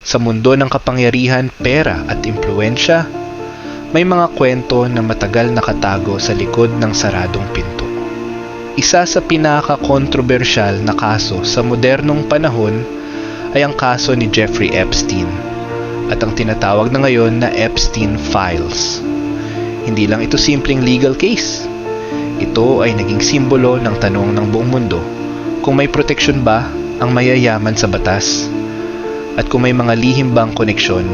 Sa mundo ng kapangyarihan, pera at impluensya, may mga kwento na matagal nakatago sa likod ng saradong pinto. Isa sa pinaka-kontrobersyal na kaso sa modernong panahon ay ang kaso ni Jeffrey Epstein at ang tinatawag na ngayon na Epstein Files. Hindi lang ito simpleng legal case. Ito ay naging simbolo ng tanong ng buong mundo kung may proteksyon ba ang mayayaman sa batas at kung may mga lihim bang koneksyon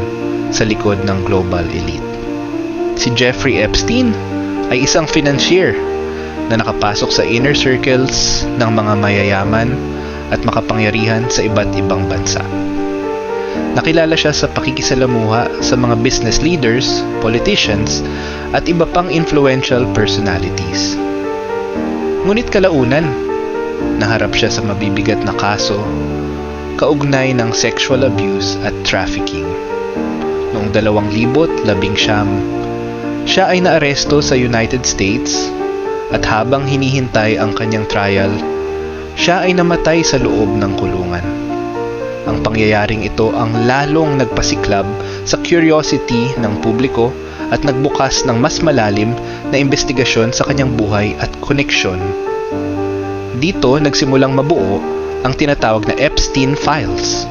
sa likod ng global elite. Si Jeffrey Epstein ay isang financier na nakapasok sa inner circles ng mga mayayaman at makapangyarihan sa iba't ibang bansa. Nakilala siya sa pakikisalamuha sa mga business leaders, politicians, at iba pang influential personalities. Ngunit kalaunan, naharap siya sa mabibigat na kaso kaugnay ng sexual abuse at trafficking. Noong 2019, siya ay naaresto sa United States at habang hinihintay ang kanyang trial, siya ay namatay sa loob ng kulungan. Ang pangyayaring ito ang lalong nagpasiklab sa curiosity ng publiko at nagbukas ng mas malalim na investigasyon sa kanyang buhay at koneksyon. Dito nagsimulang mabuo ang tinatawag na Epstein Files.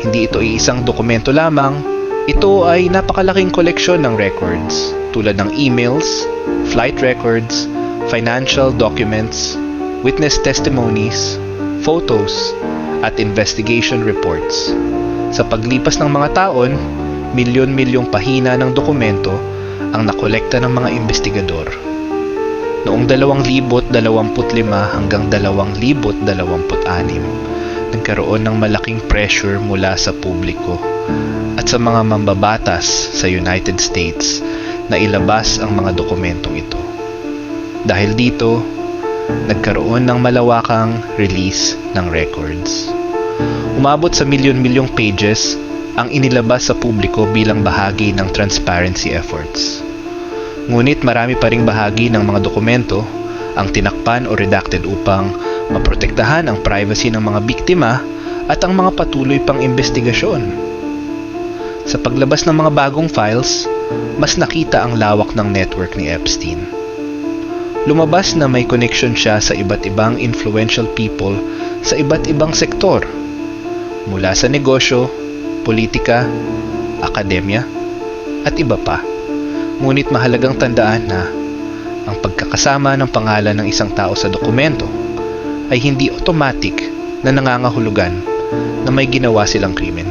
Hindi ito isang dokumento lamang, ito ay napakalaking koleksyon ng records tulad ng emails, flight records, financial documents, witness testimonies, photos, at investigation reports. Sa paglipas ng mga taon, milyon-milyong pahina ng dokumento ang nakolekta ng mga investigador. Noong 2025 hanggang 2026, nagkaroon ng malaking pressure mula sa publiko at sa mga mambabatas sa United States na ilabas ang mga dokumentong ito. Dahil dito, nagkaroon ng malawakang release ng records. Umabot sa milyon-milyong pages ang inilabas sa publiko bilang bahagi ng transparency efforts. Ngunit marami pa ring bahagi ng mga dokumento ang tinakpan o redacted upang maprotektahan ang privacy ng mga biktima at ang mga patuloy pang investigasyon. Sa paglabas ng mga bagong files, mas nakita ang lawak ng network ni Epstein. Lumabas na may connection siya sa iba't ibang influential people sa iba't ibang sektor, mula sa negosyo, politika, akademya, at iba pa. Ngunit mahalagang tandaan na ang pagkakasama ng pangalan ng isang tao sa dokumento ay hindi automatic na nangangahulugan na may ginawa silang krimen.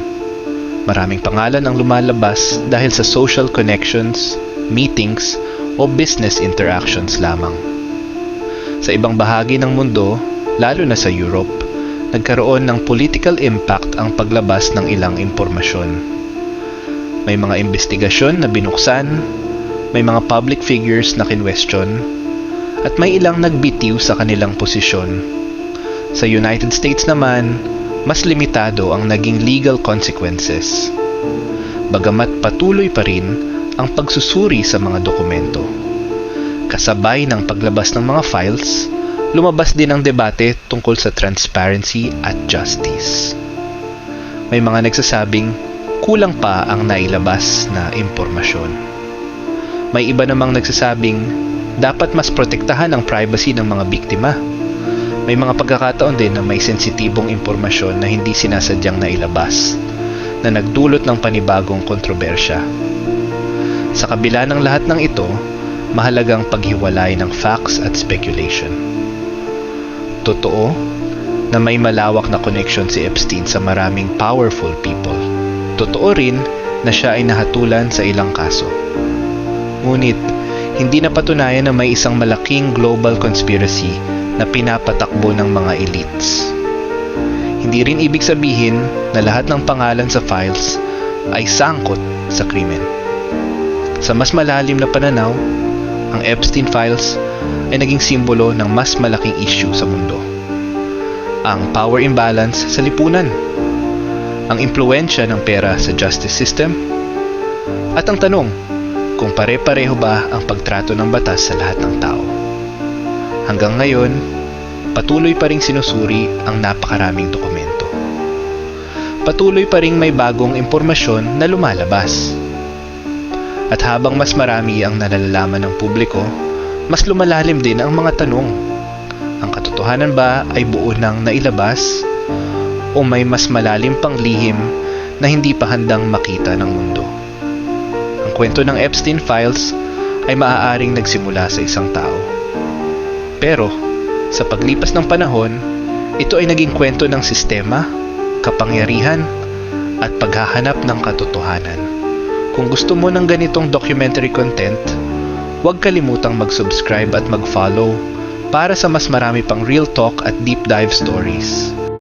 Maraming pangalan ang lumalabas dahil sa social connections, meetings, o business interactions lamang. Sa ibang bahagi ng mundo, lalo na sa Europe, nagkaroon ng political impact ang paglabas ng ilang impormasyon. May mga investigasyon na binuksan, may mga public figures na kinwestiyon, at may ilang nagbitiw sa kanilang posisyon. Sa United States naman, mas limitado ang naging legal consequences. Bagamat patuloy pa rin ang pagsusuri sa mga dokumento. Kasabay ng paglabas ng mga files, lumabas din ang debate tungkol sa transparency at justice. May mga nagsasabing kulang pa ang nailabas na impormasyon. May iba namang nagsasabing dapat mas protektahan ang privacy ng mga biktima. May mga pagkakataon din na may sensitibong impormasyon na hindi sinasadyang nailabas, na nagdulot ng panibagong kontrobersya. Sa kabila ng lahat ng ito, mahalagang paghiwalay ng facts at speculation. Totoo na may malawak na connection si Epstein sa maraming powerful people. Totoo rin na siya ay nahatulan sa ilang kaso. Ngunit, hindi napatunayan na may isang malaking global conspiracy na pinapatakbo ng mga elites. Hindi rin ibig sabihin na lahat ng pangalan sa files ay sangkot sa krimen. Sa mas malalim na pananaw, ang Epstein Files ay naging simbolo ng mas malaking issue sa mundo. Ang power imbalance sa lipunan, ang impluensya ng pera sa justice system, at ang tanong kung pare-pareho ba ang pagtrato ng batas sa lahat ng tao. Hanggang ngayon, patuloy pa ring sinusuri ang napakaraming dokumento. patuloy pa ring may bagong impormasyon na lumalabas. At habang mas marami ang nalalaman ng publiko, mas lumalalim din ang mga tanong. Ang katotohanan ba ay buo nang nailabas? O may mas malalim pang lihim na hindi pa handang makita ng mundo? Ang kwento ng Epstein Files ay maaaring nagsimula sa isang tao. Pero, sa paglipas ng panahon, ito ay naging kwento ng sistema, kapangyarihan, at paghahanap ng katotohanan. Kung gusto mo ng ganitong documentary content, huwag kalimutang mag-subscribe at mag-follow para sa mas marami pang real talk at deep dive stories.